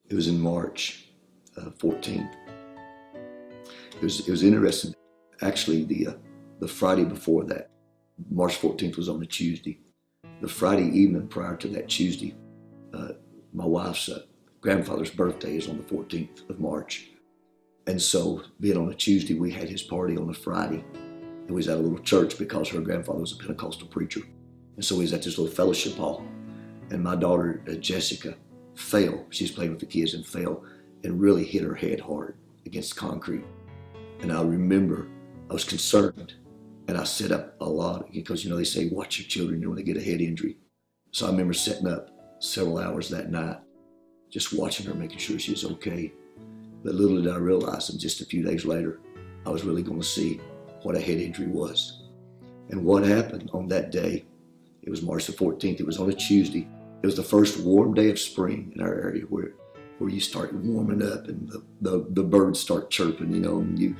It was in March 14th. It was interesting. Actually, the Friday before that, March 14th was on a Tuesday. The Friday evening prior to that Tuesday, my wife's grandfather's birthday is on the 14th of March. And so, being on a Tuesday, we had his party on a Friday. And we was at a little church because her grandfather was a Pentecostal preacher. And so we was at this little fellowship hall. And my daughter, Jessica, fell. She's playing with the kids and fell and really hit her head hard against concrete. And I remember I was concerned. And I set up a lot because, they say, watch your children when they get a head injury. So I remember setting up several hours that night, just watching her, making sure she was okay. But little did I realize that just a few days later, I was really going to see what a head injury was. And what happened on that day, it was March the 14th, it was on a Tuesday. It was the first warm day of spring in our area where you start warming up and the birds start chirping,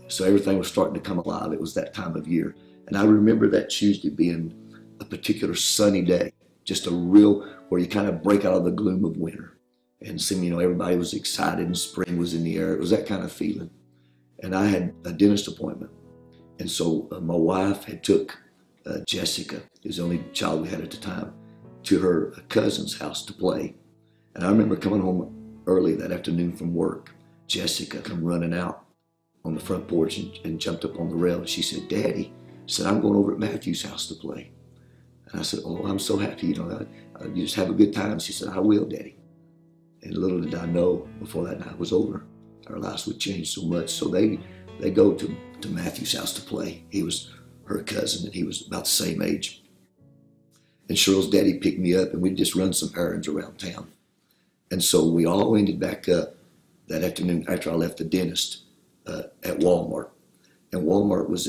so everything was starting to come alive. It was that time of year. And I remember that Tuesday being a particular sunny day, just a real, where you kind of break out of the gloom of winter. And everybody was excited and spring was in the air. It was that kind of feeling. And I had a dentist appointment. And so my wife had took Jessica, who was the only child we had at the time, to her cousin's house to play. And I remember coming home early that afternoon from work. Jessica come running out on the front porch and jumped up on the rail. And she said, Daddy, I'm going over at Matthew's house to play. And I said, oh, I'm so happy, you just have a good time. She said, I will, Daddy. And little did I know before that night was over, our lives would change so much. So they go to Matthew's house to play. He was her cousin and he was about the same age. And Cheryl's daddy picked me up and we'd just run some errands around town. And so we all ended back up that afternoon after I left the dentist at Walmart. And Walmart was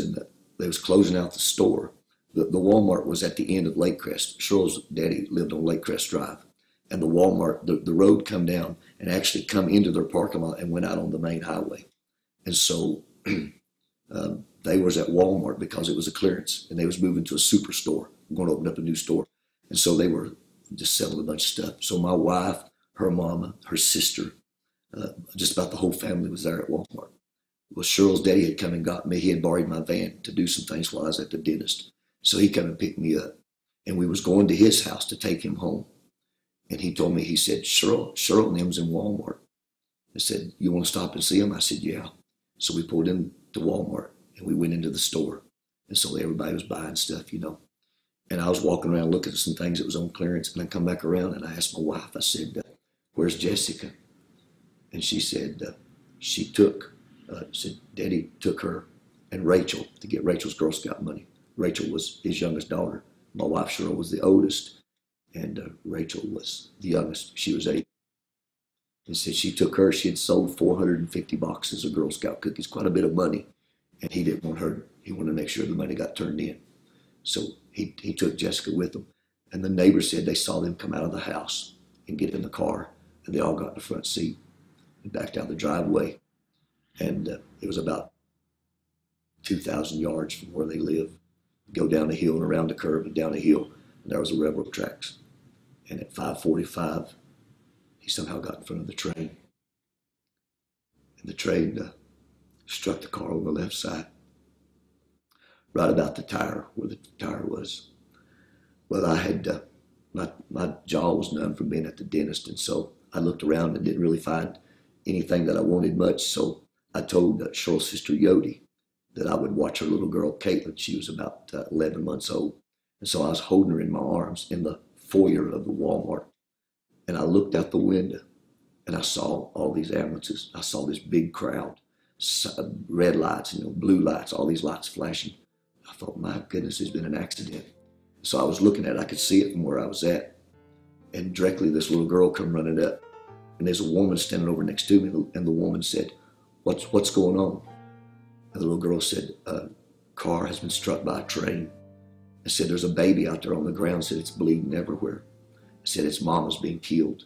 they was closing out the store. The Walmart was at the end of Lakecrest. Cheryl's daddy lived on Lakecrest Drive. And the Walmart, the road come down and actually come into their parking lot and went out on the main highway. And so they was at Walmart because it was a clearance and they was moving to a superstore, going to open up a new store. And so they were just selling a bunch of stuff. So my wife, her mama, her sister, just about the whole family was there at Walmart. Well, Cheryl's daddy had come and got me. He had borrowed my van to do some things while I was at the dentist. So he came and picked me up. And we was going to his house to take him home. And he told me, he said, Cheryl and them's in Walmart. I said, you want to stop and see him? I said, yeah. So we pulled into Walmart and we went into the store. And so everybody was buying stuff, And I was walking around looking at some things that was on clearance. And I come back around and I asked my wife, I said, where's Jessica? And she said, Daddy took her and Rachel to get Rachel's Girl Scout money. Rachel was his youngest daughter. My wife, Cheryl, was the oldest. And Rachel was the youngest. She was 8. And said she took her. She had sold 450 boxes of Girl Scout cookies, quite a bit of money. And he didn't want her. He wanted to make sure the money got turned in. So he took Jessica with him. And the neighbors said they saw them come out of the house and get in the car. And they all got in the front seat and backed down the driveway. And it was about 2,000 yards from where they live. Go down the hill and around the curve and down the hill. And there was the railroad tracks. And at 5:45, he somehow got in front of the train. And the train struck the car on the left side, right about the tire, where the tire was. Well, I had, my jaw was numb from being at the dentist. And so I looked around and didn't really find anything that I wanted much. So I told Cheryl's sister Yodi that I would watch her little girl, Caitlin. She was about 11 months old. And so I was holding her in my arms in the foyer of the Walmart. And I looked out the window and I saw all these ambulances. I saw this big crowd, red lights, blue lights, all these lights flashing. I thought, my goodness, there's been an accident. So I was looking at it. I could see it from where I was at. And directly this little girl come running up. And there's a woman standing over next to me. And the woman said, what's going on? And the little girl said, a car has been struck by a train. I said, there's a baby out there on the ground. I said, it's bleeding everywhere. I said, its mama's being killed.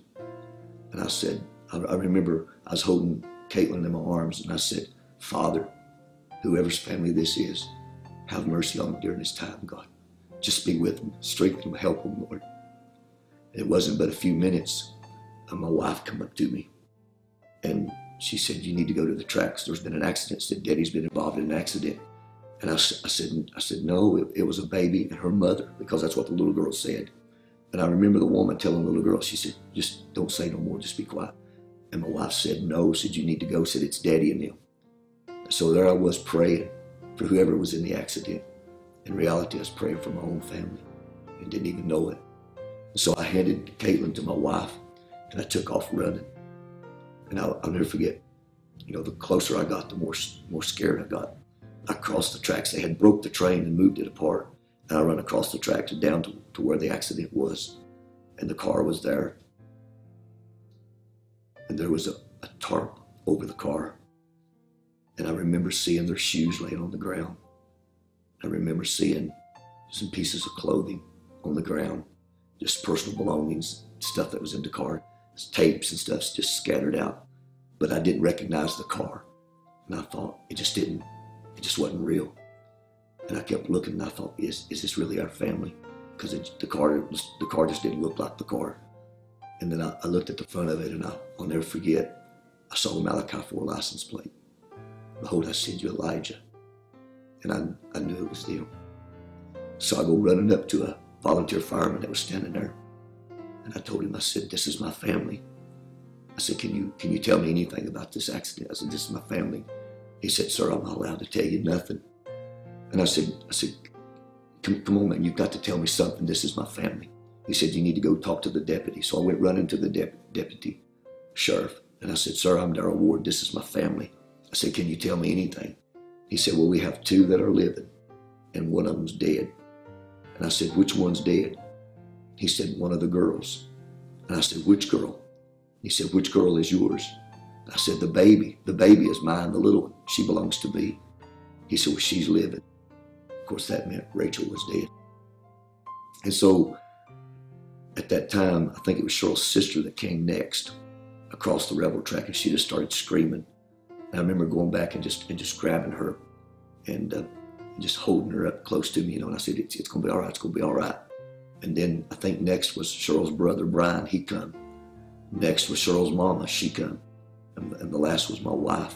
And I said, I remember I was holding Caitlin in my arms and I said, Father, whoever's family this is, have mercy on them during this time, God. Just be with them, strengthen them, help them, Lord. And it wasn't but a few minutes. my wife come up to me, and she said, "You need to go to the tracks. There's been an accident." Said, "Daddy's been involved in an accident." And I said, "No, it was a baby and her mother," because that's what the little girl said. And I remember the woman telling the little girl, she said, "Just don't say no more, just be quiet." And my wife said, "No," said, "You need to go," said, "It's Daddy and them." So there I was praying for whoever was in the accident. In reality, I was praying for my own family and didn't even know it. So I handed Caitlin to my wife, and I took off running. And I'll never forget, the closer I got, the more scared I got. I crossed the tracks. They had broke the train and moved it apart. And I run across the tracks and down to where the accident was. And the car was there. And there was a tarp over the car. And I remember seeing their shoes laying on the ground. I remember seeing some pieces of clothing on the ground, just personal belongings, stuff that was in the car, tapes and stuff just scattered out. But I didn't recognize the car. And I thought, it just wasn't real. And I kept looking and I thought, is this really our family? Because the car just didn't look like the car. And then I looked at the front of it, and I'll never forget, I saw the Malachi 4 license plate. "Behold, I send you Elijah." And I knew it was them. So I go running up to a volunteer fireman that was standing there. And I told him, I said, "This is my family." I said, can you tell me anything about this accident?" I said, "This is my family." He said, "Sir, I'm not allowed to tell you nothing." And I said, come on, man, you've got to tell me something. This is my family." He said, "You need to go talk to the deputy." So I went running to the deputy sheriff. And I said, "Sir, I'm Darrell Ward. This is my family." I said, "Can you tell me anything?" He said, "Well, we have 2 that are living, and one of them's dead." And I said, "Which one's dead?" He said, "One of the girls." And I said, "Which girl?" He said, "Which girl is yours?" I said, The baby is mine, the little one. She belongs to me." He said, "Well, she's living." Of course, that meant Rachel was dead. And so at that time, I think it was Cheryl's sister that came next across the railroad track, and she just started screaming. And I remember going back and just grabbing her and just holding her up close to me, and I said, it's going to be all right, it's going to be all right. And then I think next was Cheryl's brother, Brian, he come. Next was Cheryl's mama, she come. And the last was my wife.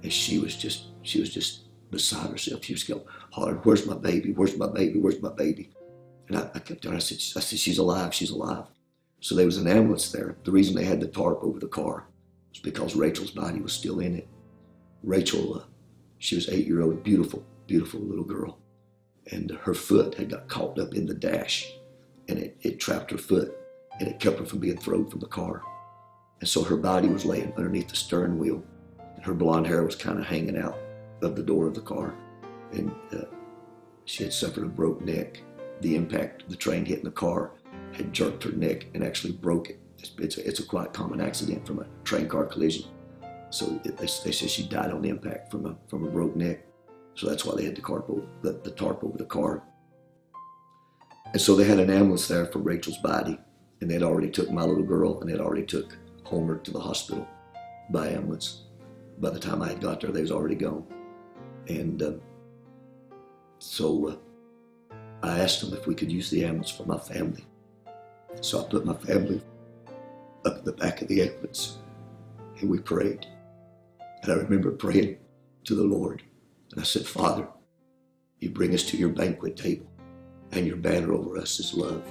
And she was just beside herself. She was going hollering, "Where's my baby? Where's my baby? Where's my baby?" And I kept telling her, I said, "She's alive, she's alive." So there was an ambulance there. The reason they had the tarp over the car was because Rachel's body was still in it. Rachel, she was 8-year-old, beautiful, beautiful little girl. And her foot had got caught up in the dash, and it trapped her foot, and it kept her from being thrown from the car. And so her body was laying underneath the steering wheel, and her blonde hair was kind of hanging out of the door of the car. And she had suffered a broke neck. The impact of the train hitting the car had jerked her neck and actually broke it. It's a quite common accident from a train car collision. So they say she died on impact from a broke neck. So that's why they had the tarp over the car. And so they had an ambulance there for Rachel's body, and they'd already took my little girl, and they'd already took Homer to the hospital by ambulance. By the time I had got there, they was already gone. And so I asked them if we could use the ambulance for my family. So I put my family up in the back of the ambulance, and we prayed. And I remember praying to the Lord, and I said, "Father, you bring us to your banquet table, and your banner over us is love.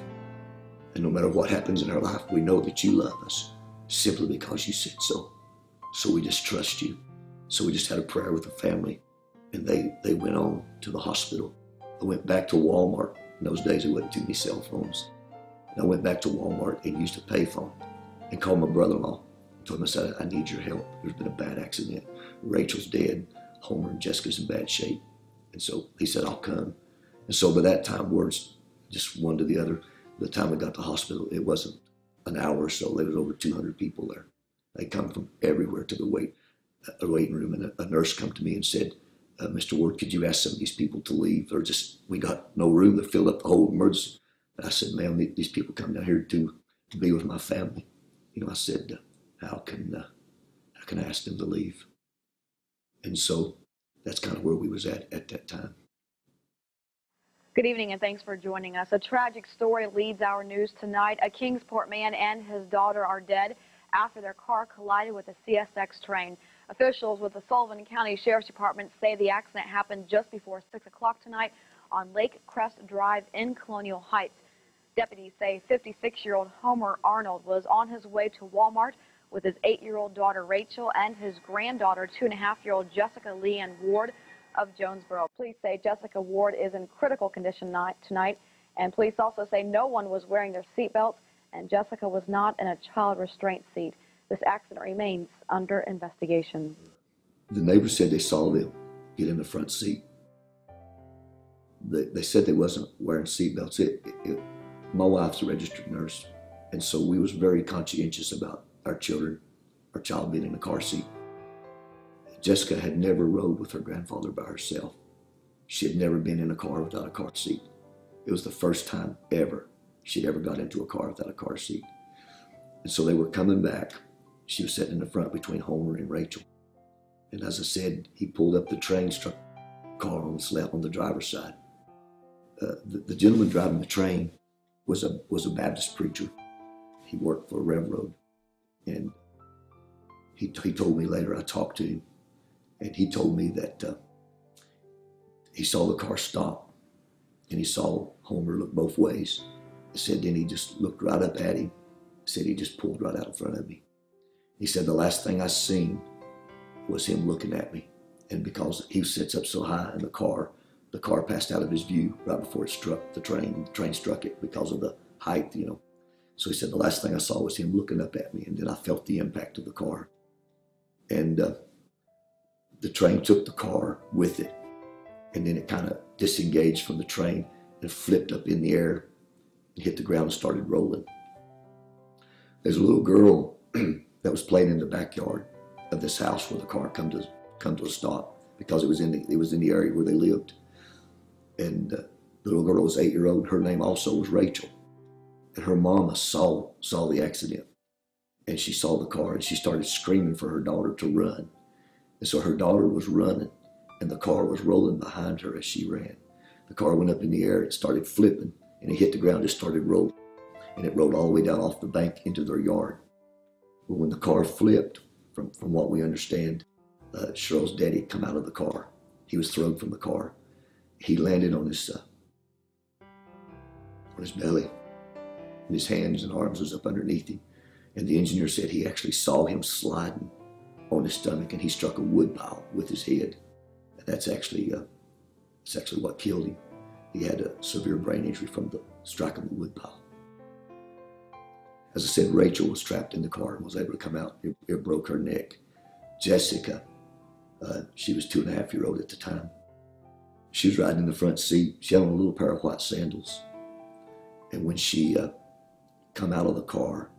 And no matter what happens in our life, we know that you love us simply because you said so. So we just trust you." So we just had a prayer with the family, and they went on to the hospital. I went back to Walmart. In those days, there wasn't too many cell phones. And I went back to Walmart and used a payphone and called my brother-in-law. I told him, I said, "I need your help. There's been a bad accident. Rachel's dead. Homer and Jessica's in bad shape." And so he said, "I'll come." And so by that time, words just one to the other. By the time we got to the hospital, it wasn't an hour or so. There was over 200 people there. They come from everywhere to the waiting room. And a nurse come to me and said, "Mr. Ward, could you ask some of these people to leave? We got no room to fill up the whole emergency." And I said, "Ma'am, these people come down here to be with my family." I said, how can I ask them to leave? And so that's kind of where we was at that time. Good evening, and thanks for joining us. A tragic story leads our news tonight. A Kingsport man and his daughter are dead after their car collided with a CSX train. Officials with the Sullivan County Sheriff's Department say the accident happened just before 6 o'clock tonight on Lake Crest Drive in Colonial Heights. Deputies say 56-year-old Homer Arnold was on his way to Walmart with his 8-year-old daughter Rachel and his granddaughter 2.5-year-old Jessica Leanne Ward of Jonesboro. Police say Jessica Ward is in critical condition tonight, and police also say no one was wearing their seatbelts and Jessica was not in a child restraint seat. This accident remains under investigation. The neighbors said they saw them get in the front seat. They said they wasn't wearing seatbelts. My wife's a registered nurse, and so we was very conscientious about our child being in a car seat. Jessica had never rode with her grandfather by herself. She had never been in a car without a car seat. It was the first time ever she'd ever got into a car without a car seat. And so they were coming back. She was sitting in the front between Homer and Rachel. And as I said, he pulled up the train, struck the car on the driver's side. The gentleman driving the train was a Baptist preacher. He worked for a railroad. And he told me later, I talked to him, and he told me that he saw the car stop, and he saw Homer look both ways. He said then he just looked right up at him. He said he just pulled right out in front of me. He said the last thing I seen was him looking at me, and because he sits up so high in the car passed out of his view right before it struck the train. The train struck it because of the height, you know. So he said the last thing I saw was him looking up at me, and then I felt the impact of the car. And the train took the car with it, and then it kind of disengaged from the train and flipped up in the air and hit the ground and started rolling. There's a little girl that was playing in the backyard of this house where the car come to a stop, because it was in the area where they lived. And the little girl was 8-year-old. Her name also was Rachel. And her mama saw the accident, and she saw the car, and she started screaming for her daughter to run. And so her daughter was running, and the car was rolling behind her as she ran. The car went up in the air, it started flipping, and it hit the ground, just started rolling. And it rolled all the way down off the bank into their yard. But when the car flipped, from what we understand, Cheryl's daddy come out of the car. He was thrown from the car. He landed on his belly, and his hands and arms was up underneath him. And the engineer said he actually saw him sliding on his stomach, and he struck a wood pile with his head. And that's actually what killed him. He had a severe brain injury from the striking the wood pile. As I said, Rachel was trapped in the car and was able to come out. It broke her neck. Jessica, she was 2.5-year-old at the time. She was riding in the front seat. She had on a little pair of white sandals. And when she come out of the car,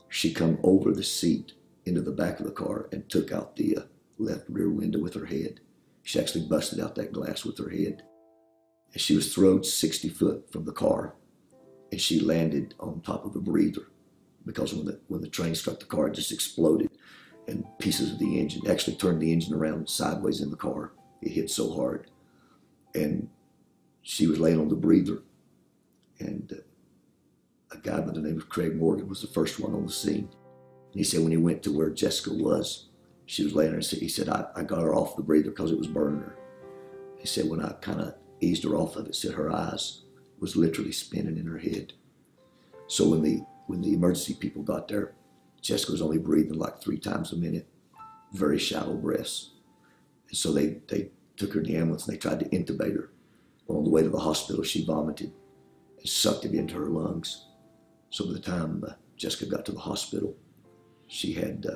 she come over the seat into the back of the car and took out the left rear window with her head. She actually busted out that glass with her head. And she was thrown 60 foot from the car, and she landed on top of a breather, because when the train struck the car, it just exploded, and pieces of the engine actually turned the engine around sideways in the car. It hit so hard. And she was laying on the breather, and a guy by the name of Craig Morgan was the first one on the scene. And he said when he went to where Jessica was, she was laying there, and he said, I got her off the breather because it was burning her. He said when I kind of eased her off of it, said her eyes was literally spinning in her head. So when the emergency people got there, Jessica was only breathing like 3 times a minute, very shallow breaths. And so they took her in the ambulance, and they tried to intubate her. On the way to the hospital, she vomited and sucked it into her lungs. So by the time Jessica got to the hospital, she had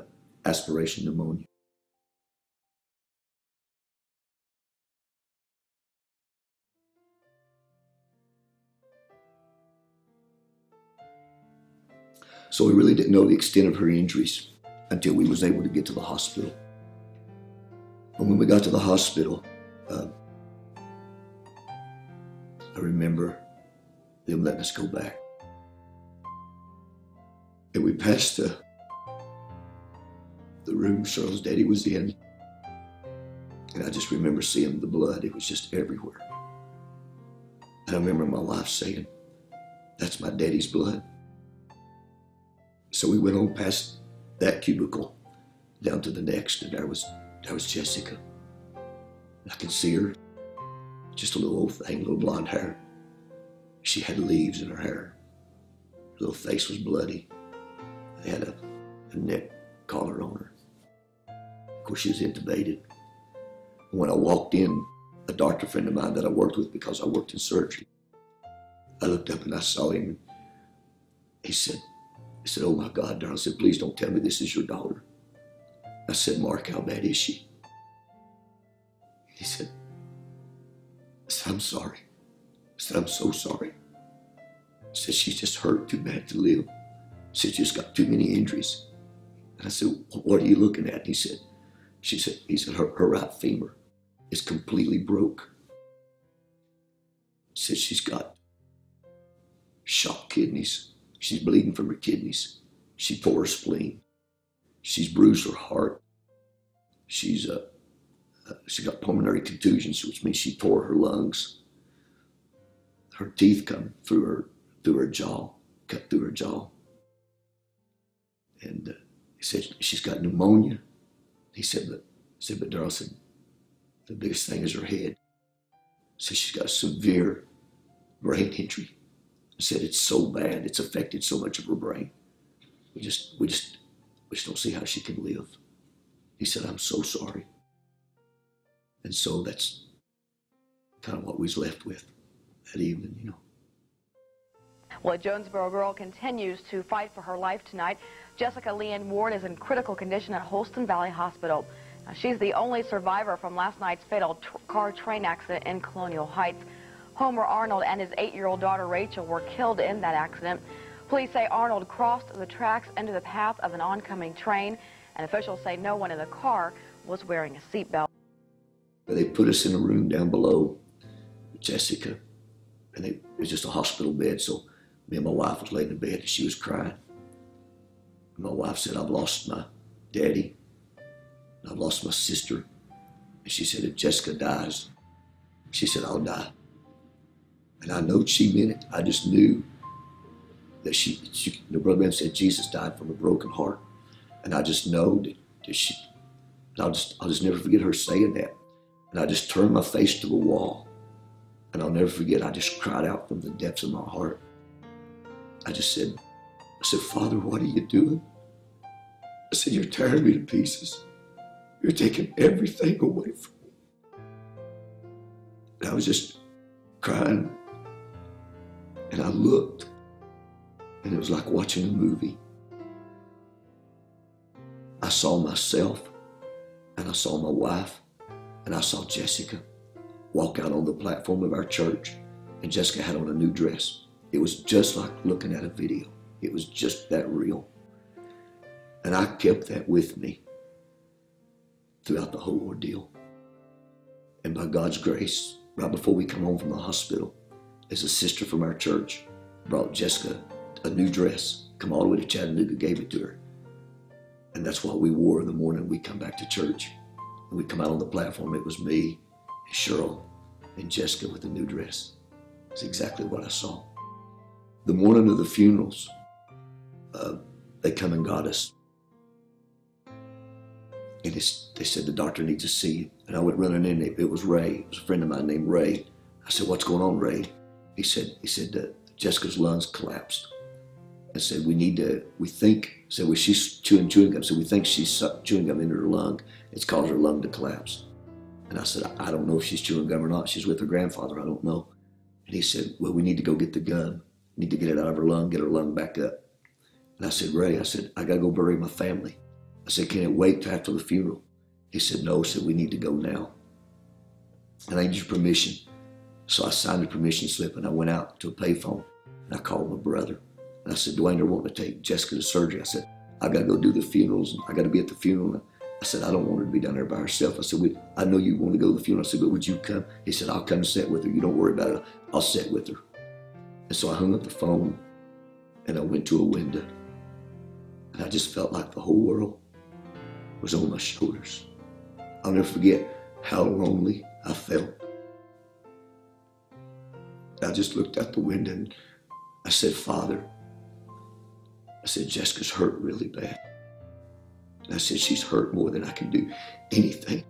aspiration pneumonia. So we really didn't know the extent of her injuries until we was able to get to the hospital. And when we got to the hospital, I remember them letting us go back. And we passed the room Cheryl's daddy was in. And I just remember seeing the blood. It was just everywhere. And I remember my wife saying, "That's my daddy's blood." So we went on past that cubicle down to the next, and there was Jessica. And I could see her, just a little old thing, little blonde hair. She had leaves in her hair. Her little face was bloody. They had a neck collar on her. Of course, she was intubated. When I walked in, a doctor friend of mine that I worked with because I worked in surgery, I looked up and I saw him. He said, "Oh my God, Darrell," I said, "please don't tell me this is your daughter." I said, "Mark, how bad is she?" He said, "I'm sorry." I said, "I'm so sorry." He said, "She's just hurt too bad to live." He said, "She's got too many injuries." And I said, "What are you looking at?" He said, her right femur is completely broke. He said, "She's got shocked kidneys. She's bleeding from her kidneys. She tore her spleen. She's bruised her heart. She got pulmonary contusions, which means she tore her lungs. Her teeth come through her jaw, cut through her jaw." And he said, "She's got pneumonia." He said, but Darrell said, "The biggest thing is her head." He said, "She's got severe brain injury." He said, "It's so bad, it's affected so much of her brain. We just don't see how she can live." He said, "I'm so sorry." And so that's kind of what we was left with that evening, you know. Well, a Jonesboro girl continues to fight for her life tonight. Jessica Leanne Ward is in critical condition at Holston Valley Hospital. Now, she's the only survivor from last night's fatal car train accident in Colonial Heights. Homer Arnold and his 8-year-old daughter Rachel were killed in that accident. Police say Arnold crossed the tracks into the path of an oncoming train, and officials say no one in the car was wearing a seatbelt. They put us in a room down below with Jessica, and it was just a hospital bed, so me and my wife was laying in bed and she was crying. And my wife said, "I've lost my daddy, and I've lost my sister." And she said, "If Jessica dies," she said, "I'll die." And I know she meant it. I just knew that the brother man said Jesus died from a broken heart. And I just know that she, and I'll just never forget her saying that. And I just turned my face to the wall. And I'll never forget, I just cried out from the depths of my heart. I said, "Father, what are you doing?" I said, "You're tearing me to pieces. You're taking everything away from me." And I was just crying. And I looked, and it was like watching a movie. I saw myself, and I saw my wife, and I saw Jessica walk out on the platform of our church, and Jessica had on a new dress. It was just like looking at a video. It was just that real. And I kept that with me throughout the whole ordeal. And by God's grace, right before we come home from the hospital, as a sister from our church brought Jessica a new dress, come all the way to Chattanooga, gave it to her. And that's what we wore the morning we come back to church. And we come out on the platform, it was me and Cheryl and Jessica with a new dress. It's exactly what I saw. The morning of the funerals, they come and got us. And they said, "The doctor needs to see you." And I went running in, it was Ray, it was a friend of mine named Ray. I said, "What's going on, Ray?" He said Jessica's lungs collapsed. I said, she's chewing gum. I said, "We think she's sucked chewing gum into her lung. It's caused her lung to collapse." And I said, "I don't know if she's chewing gum or not. She's with her grandfather, I don't know." And he said, "Well, we need to go get the gun. We need to get it out of her lung, get her lung back up." And I said, "Ray," I said, "I got to go bury my family." I said, "Can it wait till after the funeral?" He said, "No," said, "We need to go now. And I need your permission." So I signed the permission slip and I went out to a payphone and I called my brother. And I said, "Dwayne, they're wanting to take Jessica to surgery." I said, "I've got to go do the funerals and I got to be at the funeral." I said, "I don't want her to be down there by herself." I said, "I know you want to go to the funeral." I said, "But would you come?" He said, "I'll come and sit with her. You don't worry about it. I'll sit with her." And so I hung up the phone and I went to a window. And I just felt like the whole world was on my shoulders. I'll never forget how lonely I felt. I just looked out the window and I said, "Father," I said, "Jessica's hurt really bad." And I said, she's hurt more than I can do anything.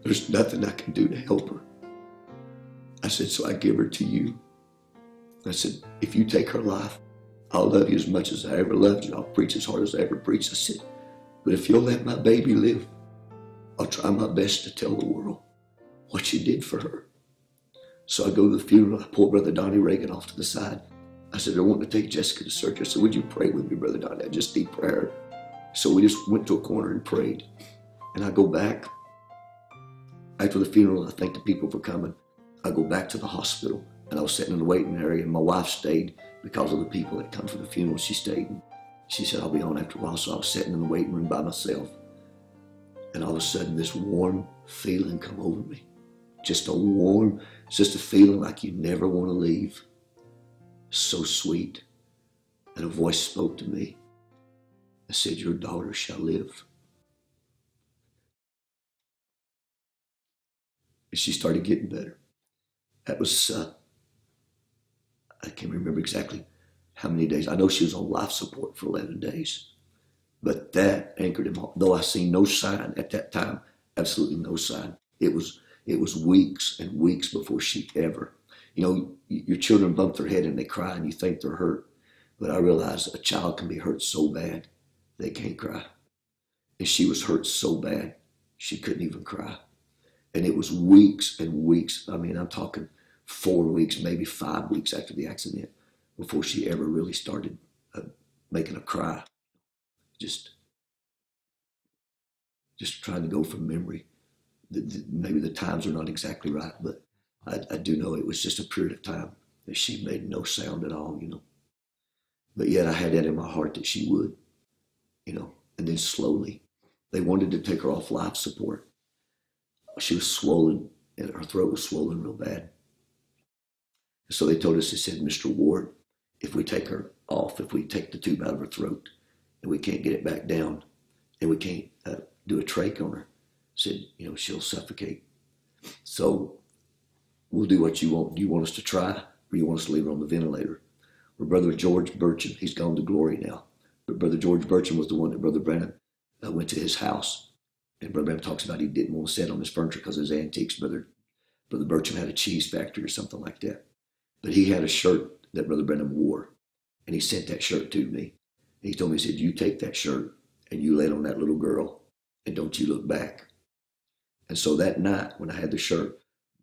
There's nothing I can do to help her. I said, so I give her to you. I said, if you take her life, I'll love you as much as I ever loved you. I'll preach as hard as I ever preached. I said, but if you'll let my baby live, I'll try my best to tell the world what you did for her. So I go to the funeral. I pull Brother Donnie Reagan off to the side. I said, I want to take Jessica to surgery. I said, would you pray with me, Brother Donnie? I just need prayer. So we just went to a corner and prayed. And I go back. After the funeral, I thank the people for coming. I go back to the hospital, and I was sitting in the waiting area, and my wife stayed because of the people that come for the funeral. She stayed, and she said, I'll be on after a while. So I was sitting in the waiting room by myself, and all of a sudden this warm feeling come over me. Just a feeling like you never want to leave. So sweet. And a voice spoke to me. I said, your daughter shall live. And she started getting better. That was, I can't remember exactly how many days. I know she was on life support for 11 days. But that anchored him. Though I seen no sign at that time, absolutely no sign. It was weeks and weeks before she ever, your children bump their head and they cry and you think they're hurt. But I realized a child can be hurt so bad they can't cry. And she was hurt so bad she couldn't even cry. And it was weeks and weeks. I mean, I'm talking 4 weeks, maybe 5 weeks after the accident before she ever really started making a cry. Just trying to go from memory. Maybe the times are not exactly right, but I do know it was just a period of time that she made no sound at all, But yet I had that in my heart that she would, And then slowly, they wanted to take her off life support. She was swollen, and her throat was swollen real bad. So they told us, they said, Mr. Ward, if we take her off, if we take the tube out of her throat, and we can't get it back down, and we can't do a trach on her, said, she'll suffocate. So we'll do what you want. Do you want us to try, or you want us to leave her on the ventilator? Well, Brother George Burcham, he's gone to glory now. But Brother George Burcham was the one that Brother Branham went to his house. And Brother Branham talks about he didn't want to sit on his furniture because of his antiques. Brother Burcham had a cheese factory or something like that. But he had a shirt that Brother Branham wore. And he sent that shirt to me. And he told me, he said, you take that shirt and you lay it on that little girl and don't you look back. And so that night when I had the shirt,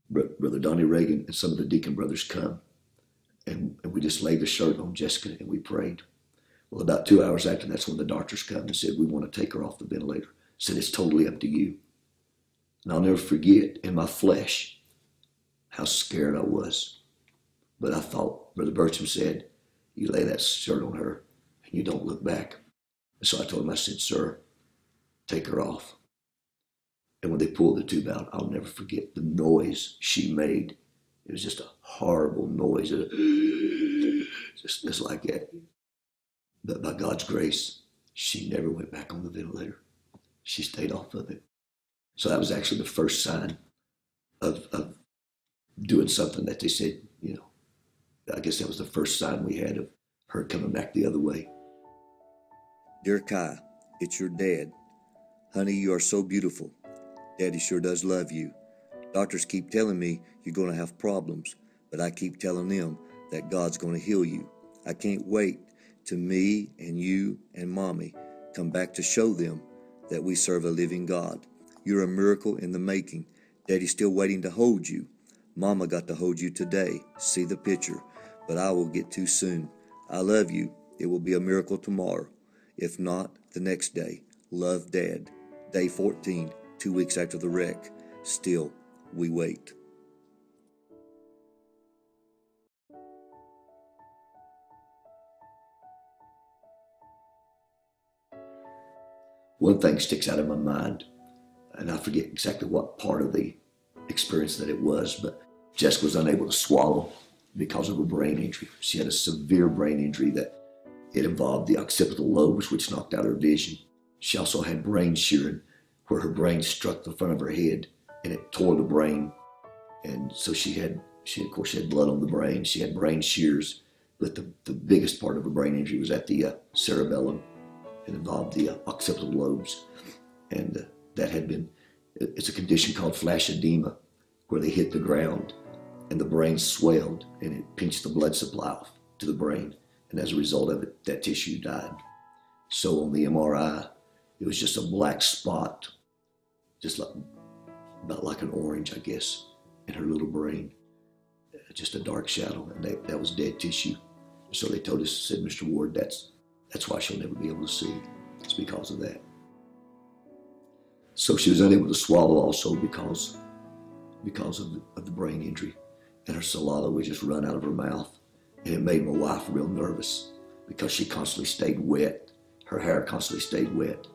Brother Donnie Reagan and some of the deacon brothers come. And we just laid the shirt on Jessica and we prayed. Well, about 2 hours after, that's when the doctors come and said, we want to take her off the ventilator. Said, it's totally up to you. And I'll never forget in my flesh how scared I was. But I thought, Brother Burcham said, you lay that shirt on her and you don't look back. And so I told him, I said, sir, take her off. And when they pulled the tube out, I'll never forget the noise she made. It was just a horrible noise. Just like that. But by God's grace, she never went back on the ventilator. She stayed off of it. So that was actually the first sign of doing something that they said, I guess that was the first sign we had of her coming back the other way. Dear Kai, it's your dad. Honey, you are so beautiful. Daddy sure does love you. Doctors keep telling me you're going to have problems, but I keep telling them that God's going to heal you. I can't wait till me and you and Mommy come back to show them that we serve a living God. You're a miracle in the making. Daddy's still waiting to hold you. Mama got to hold you today. See the picture. But I will get too soon. I love you. It will be a miracle tomorrow. If not, the next day. Love, Dad. Day 14, 2 weeks after the wreck. Still, we wait. One thing sticks out in my mind, and I forget exactly what part of the experience that it was, but Jessica was unable to swallow because of a brain injury. She had a severe brain injury that it involved the occipital lobes, which knocked out her vision. She also had brain shearing, where her brain struck the front of her head and it tore the brain. And so she had blood on the brain. She had brain shears, but the biggest part of her brain injury was at the cerebellum. It involved the occipital lobes. And that had been, it's a condition called flash edema, where they hit the ground and the brain swelled and it pinched the blood supply off to the brain. And as a result of it, that tissue died. So on the MRI, it was just a black spot, just like, about like an orange, I guess, in her little brain. Just a dark shadow, and that was dead tissue. So they told us, said, Mr. Ward, that's why she'll never be able to see. It's because of that. So she was unable to swallow also because of the brain injury. And her saliva would just run out of her mouth. And it made my wife real nervous because she constantly stayed wet. Her hair constantly stayed wet.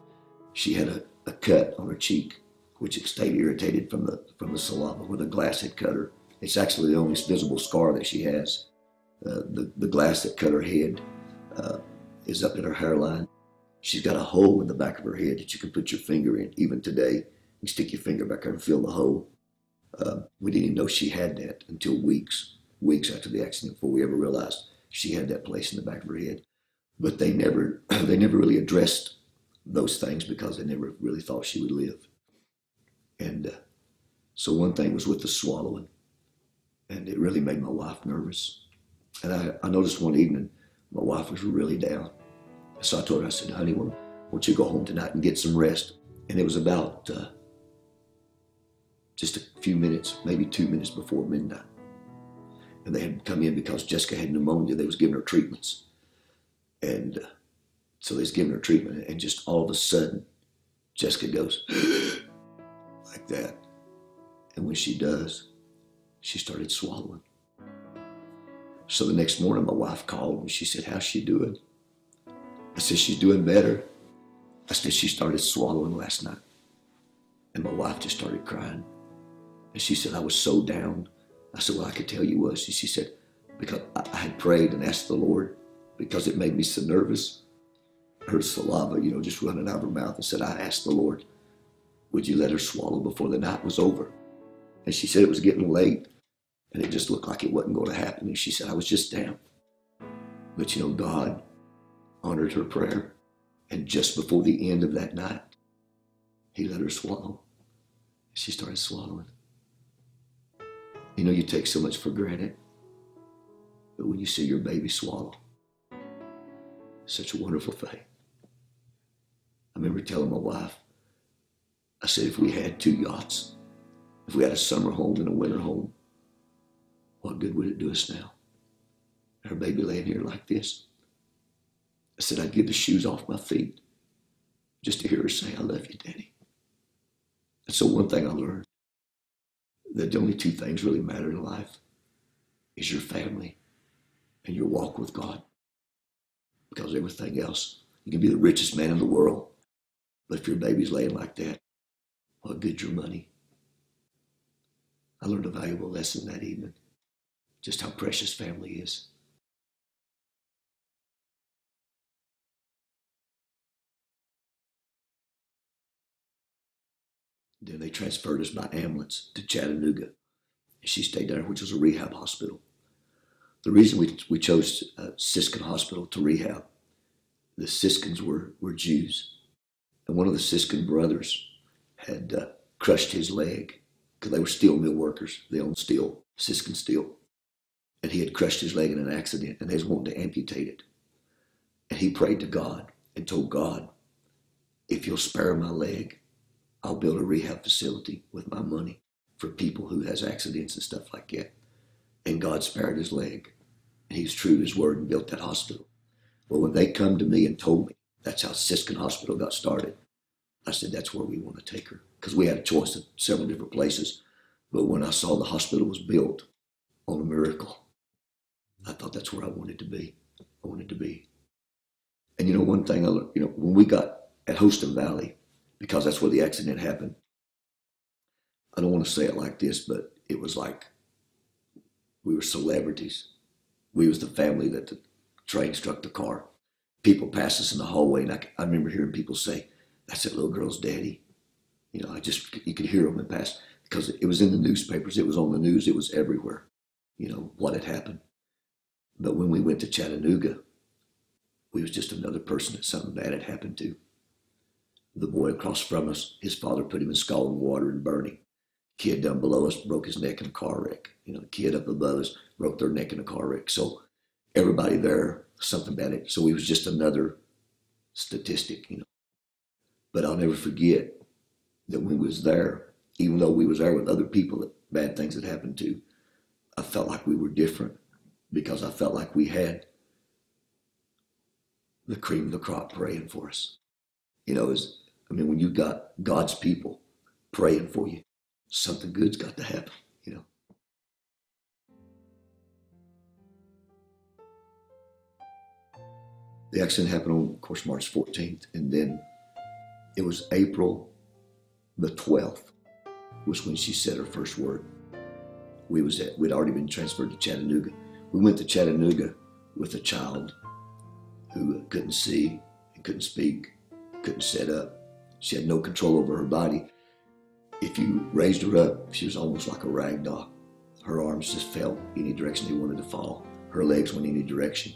She had a cut on her cheek, which stayed irritated from the saliva where the glass had cut her. It's actually the only visible scar that she has. The glass that cut her head is up in her hairline. She's got a hole in the back of her head that you can put your finger in. Even today, you stick your finger back there and feel the hole. We didn't even know she had that until weeks after the accident before we ever realized she had that place in the back of her head. But they never really addressed those things because they never really thought she would live. And so one thing was with the swallowing, and it really made my wife nervous. And I noticed one evening my wife was really down. So I told her, I said, honey, why don't you go home tonight and get some rest? And it was about just a few minutes, maybe 2 minutes before midnight. And they had come in because Jessica had pneumonia. They was giving her treatments. And so they was giving her treatment, and just all of a sudden, Jessica goes like that. And when she does, she started swallowing. So the next morning, my wife called and she said, how's she doing? I said, she's doing better. I said, she started swallowing last night. And my wife just started crying. And she said, I was so down. I said, well, I could tell you was. She said, because I had prayed and asked the Lord because it made me so nervous. Her saliva, just running out of her mouth, and said, I asked the Lord, would you let her swallow before the night was over? And she said it was getting late and it just looked like it wasn't going to happen. And she said, I was just down. But God honored her prayer. And just before the end of that night, he let her swallow. She started swallowing. You take so much for granted. But when you see your baby swallow, it's such a wonderful thing. I remember telling my wife, I said, if we had 2 yachts, if we had a summer home and a winter home, what good would it do us now? Her baby laying here like this. I said, I'd give the shoes off my feet just to hear her say, I love you, Daddy. And so one thing I learned, that the only 2 things really matter in life is your family and your walk with God. Because everything else, you can be the richest man in the world, but if your baby's laying like that, what good's your money? I learned a valuable lesson that evening, just how precious family is. Then they transferred us by ambulance to Chattanooga. She stayed there, which was a rehab hospital. The reason we chose Siskin Hospital to rehab, the Siskins were Jews. And one of the Siskin brothers had crushed his leg because they were steel mill workers. They owned steel, Siskin Steel. And he had crushed his leg in an accident, and they was wanting to amputate it. And he prayed to God and told God, if you'll spare my leg, I'll build a rehab facility with my money for people who has accidents and stuff like that. And God spared his leg. And he was true to his word and built that hospital. Well, when they come to me and told me that's how Siskin Hospital got started, I said, that's where we want to take her. Because we had a choice of several different places. But when I saw the hospital was built on a miracle, I thought that's where I wanted to be. I wanted to be. And one thing I learned, when we got at Hostin Valley, because that's where the accident happened, I don't want to say it like this, but it was like we were celebrities. We was the family that the train struck the car. People passed us in the hallway, and I remember hearing people say, that's that little girl's daddy. You could hear them and pass, because it was in the newspapers, it was on the news, it was everywhere, what had happened. But when we went to Chattanooga, we was just another person that something bad had happened to. The boy across from us, his father put him in scalding water and burned him. Kid down below us broke his neck in a car wreck. The kid up above us broke their neck in a car wreck. So everybody there, something bad. So we was just another statistic, But I'll never forget that when we was there, even though we was there with other people that bad things had happened to, I felt like we were different because I felt like we had the cream of the crop praying for us. When you got God's people praying for you, something good's got to happen, The accident happened on, of course, March 14th, and then it was April the 12th was when she said her first word. We'd already been transferred to Chattanooga. We went to Chattanooga with a child who couldn't see and couldn't speak, couldn't sit up. She had no control over her body. If you raised her up, she was almost like a rag doll. Her arms just fell any direction they wanted to fall. Her legs went any direction.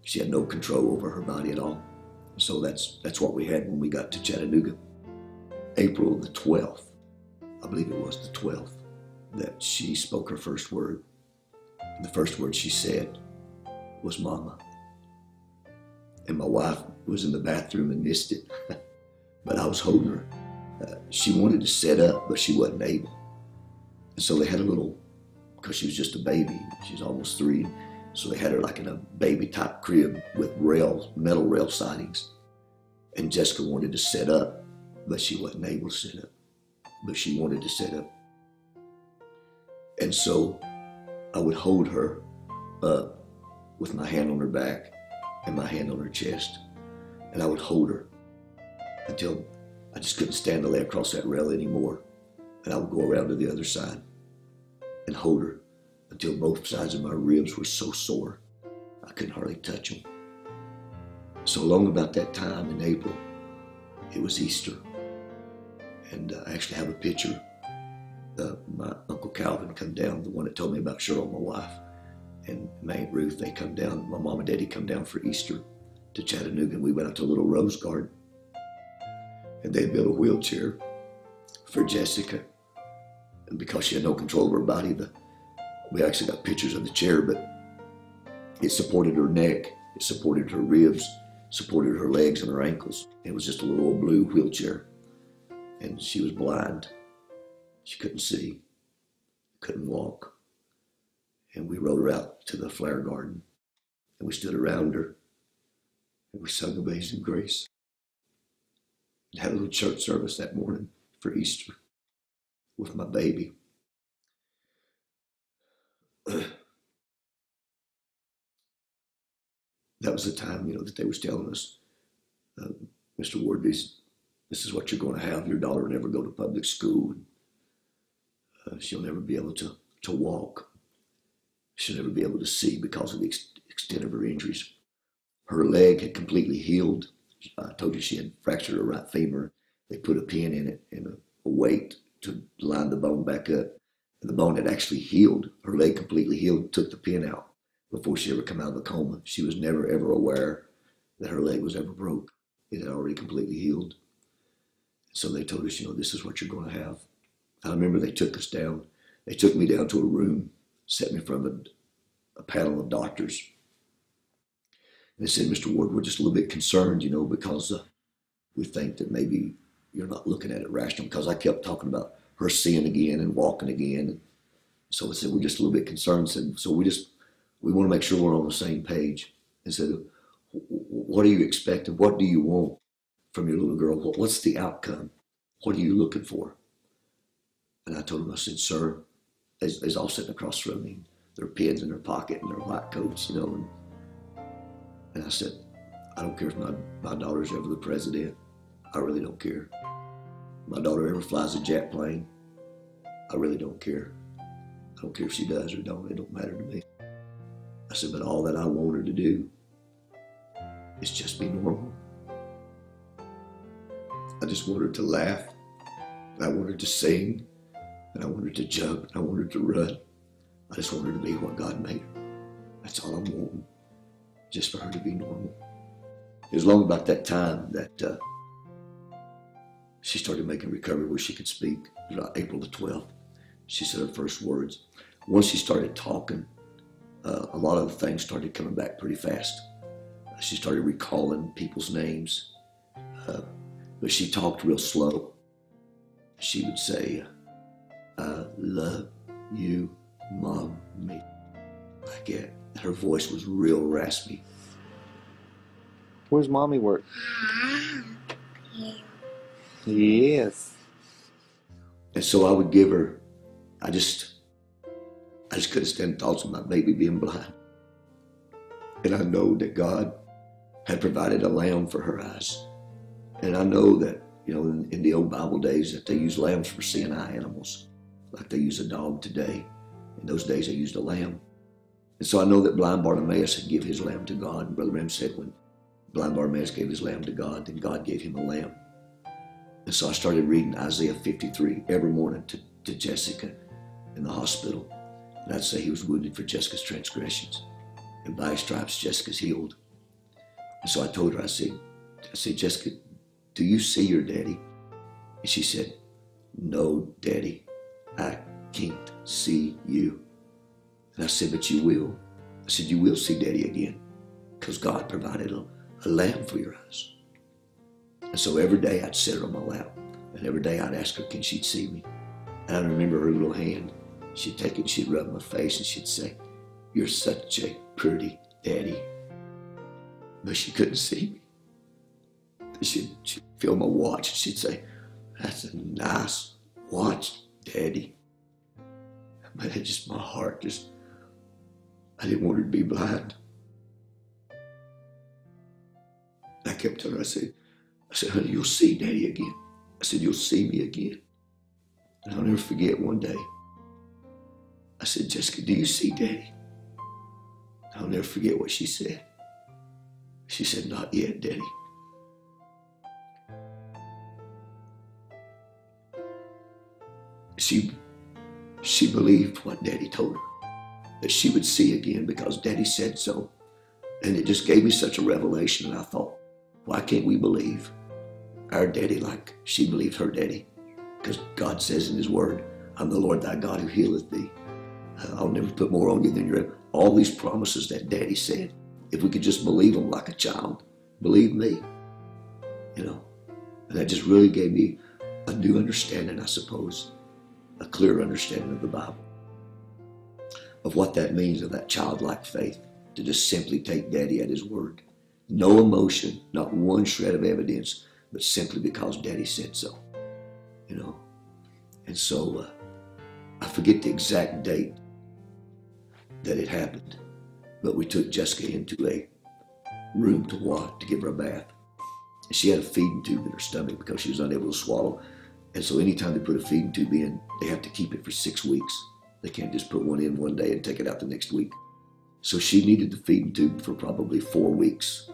She had no control over her body at all. So that's what we had when we got to Chattanooga. April the 12th, I believe it was the 12th, that she spoke her first word. And the first word she said was "Mama." And my wife was in the bathroom and missed it, but I was holding her. She wanted to sit up, but she wasn't able. And so they had a little, because she was just a baby, she was almost 3, so they had her like in a baby type crib with metal rail sidings. And Jessica wanted to sit up, but she wasn't able to sit up, but she wanted to sit up. And so I would hold her up with my hand on her back and my hand on her chest, and I would hold her until I just couldn't stand to lay across that rail anymore. And I would go around to the other side and hold her until both sides of my ribs were so sore I couldn't hardly touch them. So along about that time in April, it was Easter. And I actually have a picture. My Uncle Calvin come down, the one that told me about Cheryl, my wife, and my Aunt Ruth, they come down. My mom and daddy come down for Easter to Chattanooga, and we went out to a little rose garden. And they built a wheelchair for Jessica. And because she had no control of her body, we actually got pictures of the chair, but it supported her neck, it supported her ribs, supported her legs and her ankles. It was just a little old blue wheelchair. And she was blind. She couldn't see, couldn't walk. And we rode her out to the flower garden, and we stood around her, and we sung Amazing Grace. And had a little church service that morning for Easter with my baby. That was the time, that they was telling us, Mr. Ward, this is what you're going to have. Your daughter will never go to public school. She'll never be able to walk. She'll never be able to see because of the extent of her injuries. Her leg had completely healed. I told you she had fractured her right femur. They put a pin in it and a weight to line the bone back up. And the bone had actually healed. Her leg completely healed, took the pin out before she ever come out of the coma. She was never, ever aware that her leg was ever broke. It had already completely healed. So they told us, this is what you're going to have. I remember they took us down. They took me down to a room, set me in front of a panel of doctors. And they said, Mr. Ward, we're just a little bit concerned, because we think that maybe you're not looking at it rational. Because I kept talking about her seeing again and walking again. And so I said, we're just a little bit concerned. So we want to make sure we're on the same page. And said, what are you expecting? What do you want from your little girl? What's the outcome? What are you looking for? And I told him, I said, sir, they's all sitting across from me. Their pins in their pocket and their white coats, And I said, I don't care if my daughter's ever the president. I really don't care. My daughter ever flies a jet plane. I really don't care. I don't care if she does or don't. It don't matter to me. I said, but all that I want her to do is just be normal. I just want her to laugh. And I want her to sing. And I want her to jump. And I want her to run. I just want her to be what God made her. That's all I'm wanting. Just for her to be normal. It was long about that time that she started making recovery where she could speak. It was April the 12th. She said her first words. Once she started talking, a lot of the things started coming back pretty fast. She started recalling people's names, but she talked real slow. She would say, I love you, Mommy, like that. Her voice was real raspy. Where's Mommy work? Yes. And so I would give her, I just couldn't stand thoughts of my baby being blind. And I know that God had provided a lamb for her eyes. And I know that, you know, in the old Bible days that they used lambs for seeing eye animals, like they use a dog today. In those days they used a lamb. And so I know that blind Bartimaeus had given his lamb to God. And Brother Ram said when blind Bartimaeus gave his lamb to God, then God gave him a lamb. And so I started reading Isaiah 53 every morning to Jessica in the hospital. And I'd say he was wounded for Jessica's transgressions, and by his stripes Jessica's healed. And so I told her, I said, Jessica, do you see your daddy? And she said, no, Daddy, I can't see you. And I said, but you will. I said, you will see Daddy again, because God provided a lamb for your eyes. And so every day I'd sit her on my lap, and every day I'd ask her, can she see me? And I remember her little hand. She'd take it, she'd rub my face, and she'd say, you're such a pretty daddy. But she couldn't see me. She'd feel my watch, and she'd say, that's a nice watch, Daddy. But it just, my heart just, I didn't want her to be blind. I kept telling her, I said, honey, you'll see Daddy again. I said, you'll see me again. And I'll never forget one day. I said, Jessica, do you see Daddy? I'll never forget what she said. She said, not yet, Daddy. She believed what Daddy told her, that she would see again because Daddy said so. And it just gave me such a revelation, and I thought, why can't we believe our daddy like she believed her daddy? Because God says in his word, I'm the Lord thy God who healeth thee. I'll never put more on you than you're able. All these promises that Daddy said, if we could just believe them like a child, believe me, you know. And that just really gave me a new understanding, I suppose, a clear understanding of the Bible, of what that means, of that childlike faith, to just simply take Daddy at his word. No emotion, not one shred of evidence, but simply because Daddy said so, you know. And so I forget the exact date that it happened, but we took Jessica into a room to give her a bath. And she had a feeding tube in her stomach because she was unable to swallow. And so anytime they put a feeding tube in, they have to keep it for 6 weeks. They can't just put one in one day and take it out the next week. So she needed the feeding tube for probably 4 weeks.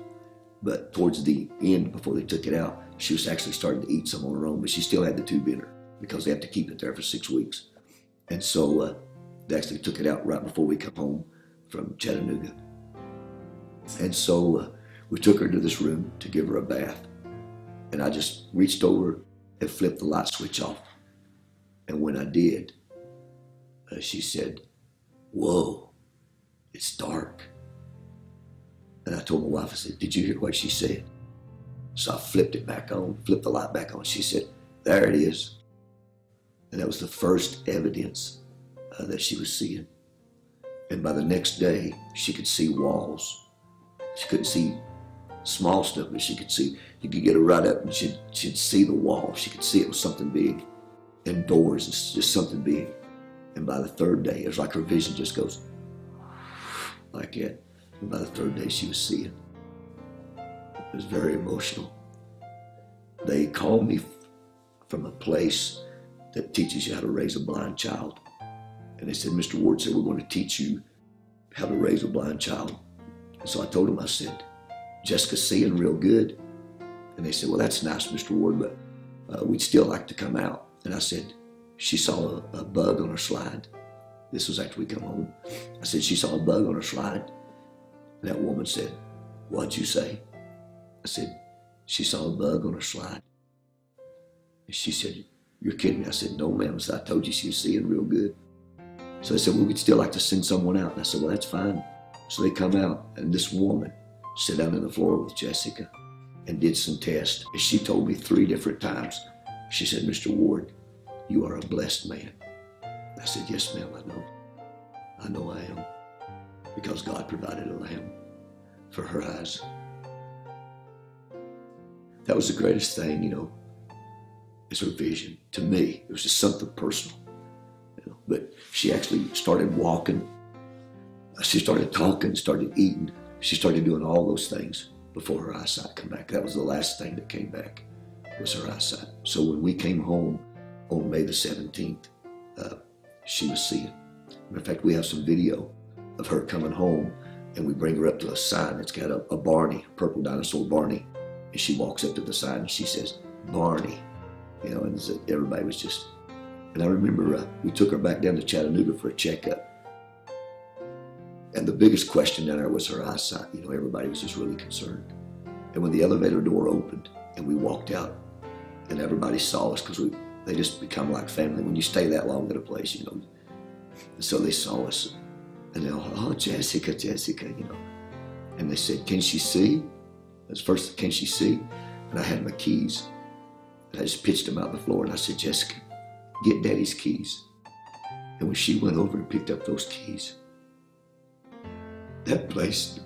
But towards the end, before they took it out, she was actually starting to eat some on her own, but she still had the tube in her because they have to keep it there for 6 weeks. And so they actually took it out right before we come home from Chattanooga. And so we took her to this room to give her a bath. And I just reached over and flipped the light switch off. And when I did, she said, whoa, it's dark. And I told my wife, I said, did you hear what she said? So I flipped it back on, flipped the light back on. She said, there it is. And that was the first evidence that she was seeing. And by the next day, she could see walls. She couldn't see small stuff, but she could see, you could get her right up and she'd see the wall. She could see it was something big. And doors, it's just something big. And by the third day, it was like her vision just goes like that. And by the third day, she was seeing. It was very emotional. They called me from a place that teaches you how to raise a blind child. And they said, Mr. Ward said, we're going to teach you how to raise a blind child. And so I told them, I said, Jessica's seeing real good. And they said, well, that's nice, Mr. Ward, but we'd still like to come out. And I said, she saw a bug on her slide. This was after we come home. I said, she saw a bug on her slide. And that woman said, what'd you say? I said, she saw a bug on her slide. And she said, you're kidding me. I said, no, ma'am. I said, I told you she was seeing real good. So they said, well, we'd still like to send someone out. And I said, well, that's fine. So they come out, and this woman sat down on the floor with Jessica and did some tests. And she told me 3 different times, she said, Mr. Ward, you are a blessed man. I said, yes, ma'am, I know. I know I am. Because God provided a lamb for her eyes. That was the greatest thing, you know, is her vision. To me, it was just something personal. You know? But she actually started walking. She started talking, started eating. She started doing all those things before her eyesight came back. That was the last thing that came back, was her eyesight. So when we came home on May the 17th, she was seeing. In fact, we have some video of her coming home, and we bring her up to a sign that's got a Barney, a purple dinosaur Barney. And she walks up to the sign and she says, Barney. You know, and everybody was just, and I remember we took her back down to Chattanooga for a checkup. And the biggest question down there was her eyesight. You know, everybody was just really concerned. And when the elevator door opened and we walked out and everybody saw us, because they just become like family when you stay that long at a place, you know. And so they saw us and they all, oh, Jessica, Jessica, you know. And they said, can she see? That's first, can she see? And I had my keys. And I just pitched them out on the floor and I said, Jessica, get Daddy's keys. And when she went over and picked up those keys, that place,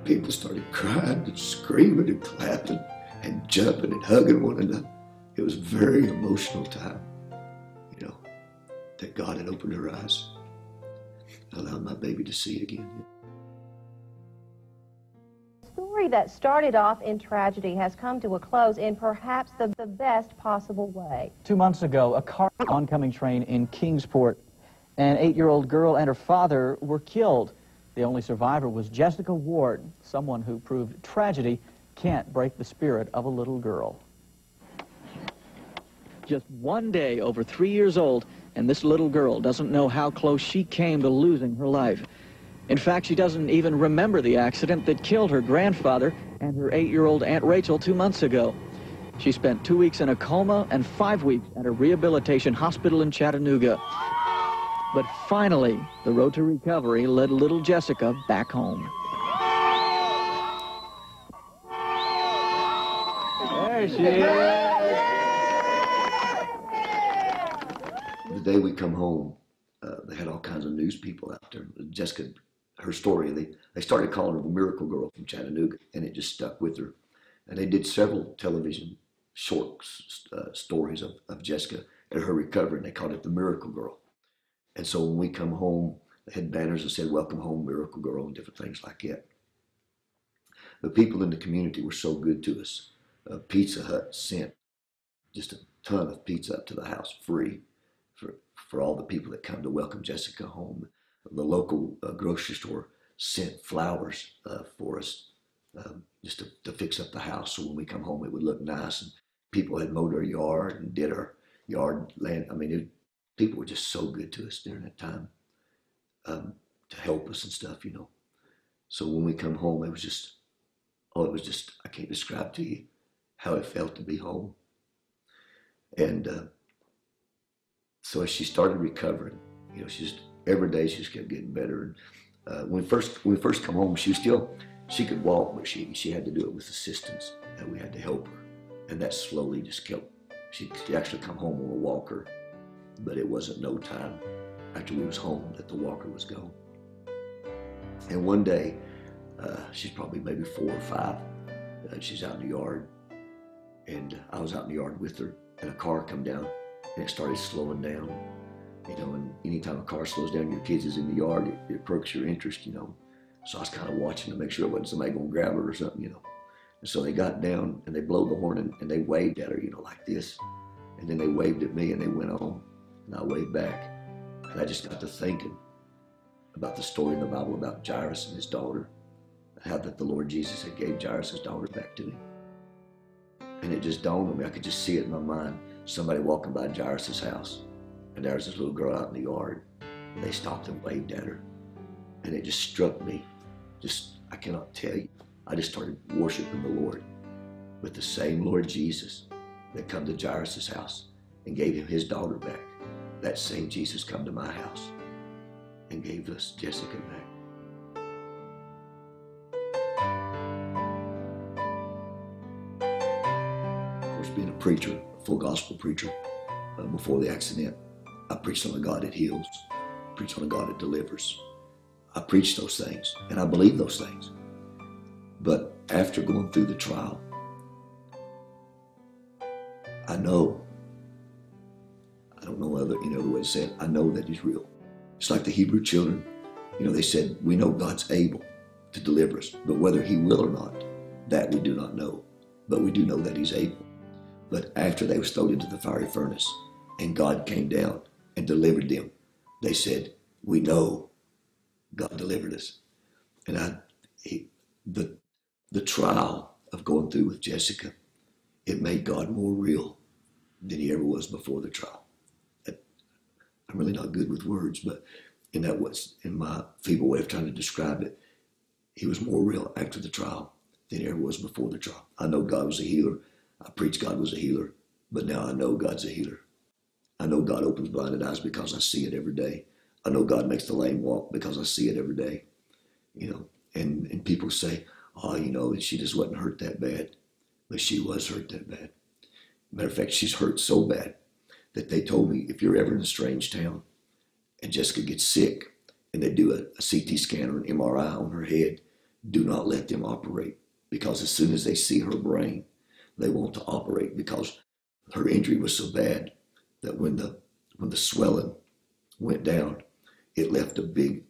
people started crying and screaming and clapping and jumping and hugging one another. It was a very emotional time, you know, that God had opened her eyes and allowed my baby to see again. Story that started off in tragedy has come to a close in perhaps the best possible way. 2 months ago, a car oncoming train in Kingsport. An 8-year-old girl and her father were killed. The only survivor was Jessica Ward, someone who proved tragedy can't break the spirit of a little girl. Just one day, over 3 years old, and this little girl doesn't know how close she came to losing her life. In fact, she doesn't even remember the accident that killed her grandfather and her 8-year-old Aunt Rachel 2 months ago. She spent 2 weeks in a coma and 5 weeks at a rehabilitation hospital in Chattanooga. But finally, the road to recovery led little Jessica back home. There she is. The day we come home, they had all kinds of news people out there. Jessica, her story, they started calling her the miracle girl from Chattanooga, and it just stuck with her. And they did several television short stories of Jessica and her recovery, and they called it the miracle girl. And so when we come home, they had banners that said, welcome home, miracle girl, and different things like that. The people in the community were so good to us. Pizza Hut sent just a ton of pizza up to the house free for all the people that come to welcome Jessica home. The local grocery store sent flowers for us just to fix up the house, so when we come home it would look nice. And people had mowed our yard and did our yard land. I mean, people were just so good to us during that time to help us and stuff, you know. So when we come home, it was just, I can't describe to you how it felt to be home. And so as she started recovering, you know, every day she just kept getting better. And when we first come home, she could walk, but she had to do it with assistance, and we had to help her. And that slowly just kept, she actually come home on a walker. But it wasn't no time after we was home that the walker was gone. And one day, she's probably maybe 4 or 5, she's out in the yard, and I was out in the yard with her, and a car come down, and it started slowing down, you know, and anytime a car slows down, your kids is in the yard, it perks your interest, you know. So I was kind of watching to make sure it wasn't somebody going to grab her or something, you know. And so they got down, and they blow the horn, and they waved at her, you know, like this. And then they waved at me, and they went on. And I waved back, and I just got to thinking about the story in the Bible about Jairus and his daughter, and how that the Lord Jesus had gave Jairus' daughter back to him. And it just dawned on me, I could just see it in my mind, somebody walking by Jairus' house, and there was this little girl out in the yard, and they stopped and waved at her. And it just struck me, I cannot tell you. I just started worshiping the Lord. But the same Lord Jesus that come to Jairus' house and gave him his daughter back, that same Jesus come to my house and gave us Jessica back. Of course, being a preacher, a full gospel preacher, before the accident, I preached on a God that heals, preached on a God that delivers. I preached those things, and I believe those things. But after going through the trial, I know, I don't know other way to say it, I know that he's real. It's like the Hebrew children, they said, we know God's able to deliver us, but whether he will or not, that we do not know. But we do know that he's able. But after they were thrown into the fiery furnace and God came down and delivered them, they said, we know God delivered us. And the trial of going through with Jessica, it made God more real than he ever was before the trial. I'm really not good with words, but in my feeble way of trying to describe it, he was more real after the trial than he ever was before the trial. I know God was a healer. I preached God was a healer, but now I know God's a healer. I know God opens blinded eyes because I see it every day. I know God makes the lame walk because I see it every day. And people say, oh, she just wasn't hurt that bad. But she was hurt that bad. Matter of fact, she's hurt so bad that they told me, if you're ever in a strange town and Jessica gets sick and they do a CT scan or an MRI on her head, do not let them operate, because as soon as they see her brain, they want to operate, because her injury was so bad that when the swelling went down, it left a big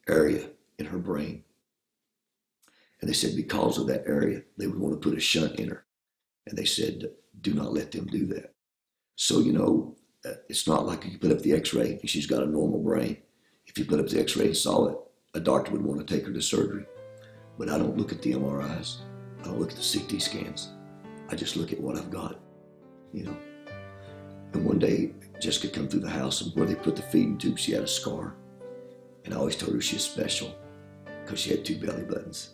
area in her brain. And they said because of that area, they would want to put a shunt in her. And they said, do not let them do that. So, it's not like you put up the x-ray and she's got a normal brain. If you put up the x-ray and saw it, a doctor would want to take her to surgery. But I don't look at the MRIs. I don't look at the CT scans. I just look at what I've got, And one day, Jessica come through the house, and where they put the feeding tube, she had a scar. And I always told her she was special because she had 2 belly buttons.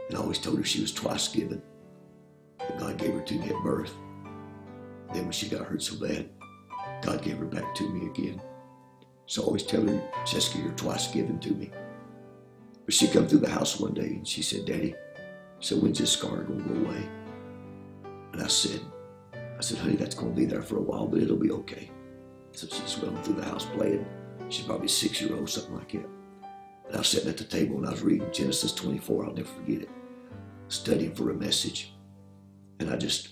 And I always told her she was twice given. But God gave her to me at birth. Then when she got hurt so bad, God gave her back to me again. So I always tell her, Jessica, you're twice given to me. But she come through the house one day and she said, Daddy, when's this scar going to go away? And I said, honey, that's going to be there for a while, but it'll be okay. So she's running through the house playing. She's probably 6-year-old, something like that. And I was sitting at the table and I was reading Genesis 24. I'll never forget it. Studying for a message. And I just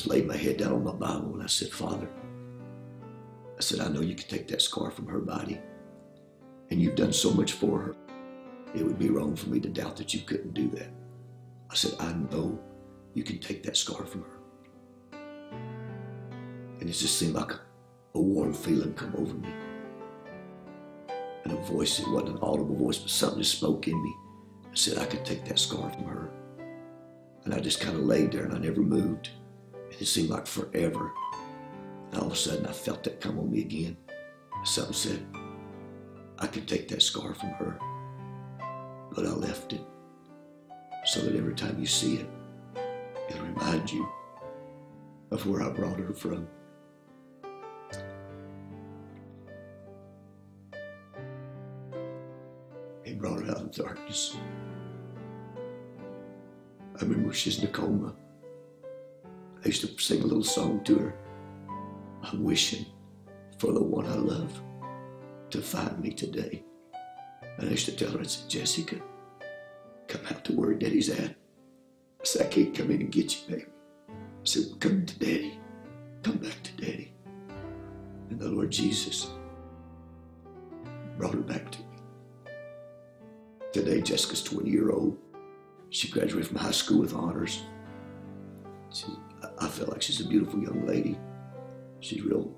laid my head down on my Bible and I said, Father, I know you can take that scar from her body. And you've done so much for her. It would be wrong for me to doubt that you couldn't do that. I said, I know you can take that scar from her. And it just seemed like a warm feeling come over me. And a voice, it wasn't an audible voice, but something just spoke in me. I said, I could take that scar from her. And I just kind of laid there and I never moved. And it seemed like forever. And all of a sudden I felt that come on me again. Something said, I could take that scar from her. But I left it so that every time you see it, it'll remind you of where I brought her from. He brought her out of darkness. I remember she's in a coma. I used to sing a little song to her. I'm wishing for the one I love to find me today. And I used to tell her, I said, Jessica, come out to where Daddy's at. I said, I can't come in and get you, baby. I said, well, come to Daddy. Come back to Daddy. And the Lord Jesus brought her back to me. Today, Jessica's 20-year-old. She graduated from high school with honors. I feel like she's a beautiful young lady. She's real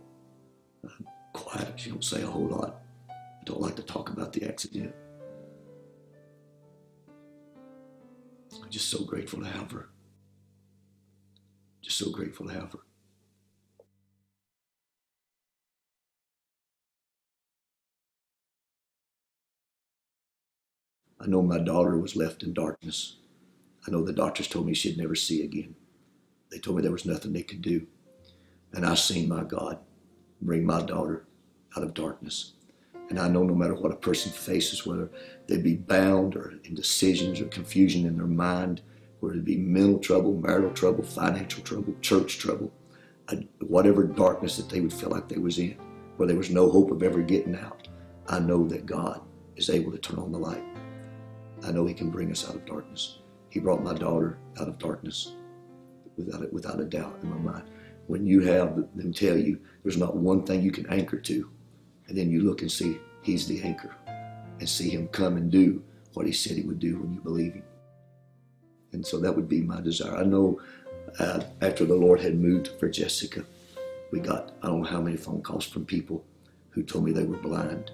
quiet. She don't say a whole lot. I don't like to talk about the accident. I'm just so grateful to have her. Just so grateful to have her. I know my daughter was left in darkness. I know the doctors told me she'd never see again. They told me there was nothing they could do. And I seen my God bring my daughter out of darkness. And I know no matter what a person faces, whether they be bound or in decisions or confusion in their mind, whether it be mental trouble, marital trouble, financial trouble, church trouble, whatever darkness that they would feel like they was in, where there was no hope of ever getting out, I know that God is able to turn on the light. I know He can bring us out of darkness. He brought my daughter out of darkness without a doubt in my mind. When you have them tell you there's not one thing you can anchor to, and then you look and see He's the anchor and see Him come and do what He said He would do when you believe Him. And so that would be my desire. I know after the Lord had moved for Jessica, we got, I don't know how many phone calls from people who told me they were blind.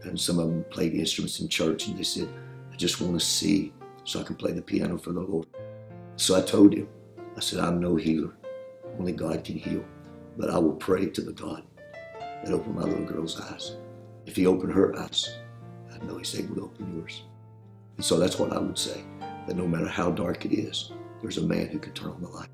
And some of them played instruments in church, and they said, I just want to see so I can play the piano for the Lord. So I told him, I said, I'm no healer. Only God can heal. But I will pray to the God that opened my little girl's eyes. If He opened her eyes, I know He's able to open yours. And so that's what I would say, that no matter how dark it is, there's a man who can turn on the light.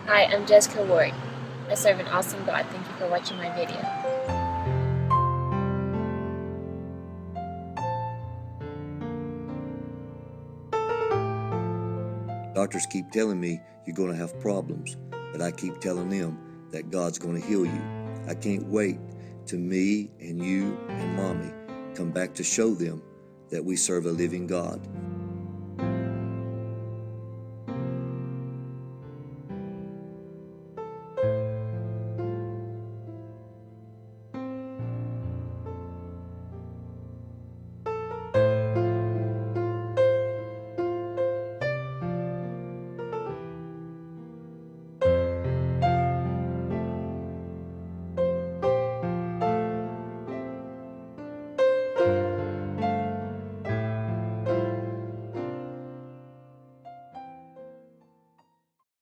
Hi, I'm Jessica Ward. I serve an awesome God. Thank you for watching my video. Doctors keep telling me you're going to have problems, but I keep telling them that God's going to heal you. I can't wait till me and you and Mommy come back to show them that we serve a living God.